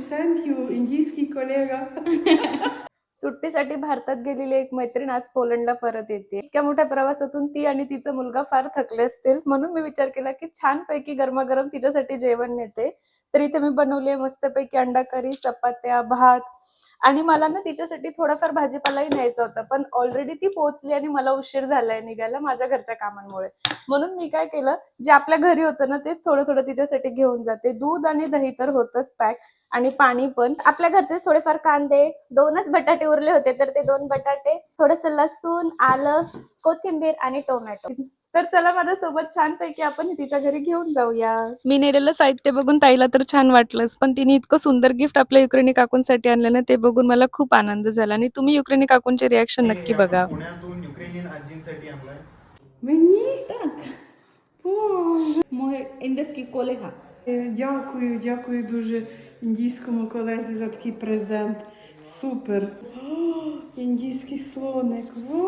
Thank you Indian कोलेगा. सुट्टीसाठी भारतात गेलेली एक मैत्रीण आज पोलंडला परत येते. इतक्या मोठ्या प्रवासातून ती आणि तिचा मुलगा फार थकले असतील, म्हणून मी विचार केला की छानपैकी गरमागरम तिच्यासाठी जेवण नेते. तर इथे मी बनवली आहे मस्तपैकी अंडा करी, चपात्या, भात आणि मला ना तिच्यासाठी थोडाफार भाजीपालाही न्यायचा होता, पण ऑलरेडी ती पोहोचली आणि मला उशीर झालाय निघायला माझ्या घरच्या कामांमुळे. म्हणून मी काय केलं, जे आपल्या घरी होतं ना तेच थोडं थोडं तिच्यासाठी घेऊन जाते. दूध आणि दही तर होतच पॅक आणि पाणी पण. आपल्या घरचेच थोडेफार कांदे, 2च बटाटे उरले होते तर ते 2 बटाटे, थोडंसं लसूण, आलं, कोथिंबीर आणि टोमॅटो. तर चला माझ्यासोबत छानपैकी आपण तिच्या घरी घेऊन जाऊया. मी नेलेलं साहित्य बघून ताईला तर छान वाटलंच, पण तिने इतकं सुंदर गिफ्ट आपल्या युक्रेनी काकूंसाठी आणलं ना ते बघून मला खूप आनंद झाला. आणि तुम्ही युक्रेनी काकूंचे रिॲक्शन नक्की बघा. पुण्यातून युक्रेनियन आजींसाठी आणलाय. Мені? Так. Боже. Мой індійський колега. Дякую дуже індійському колезі за такий презент. Супер. О, індійський слоник. О!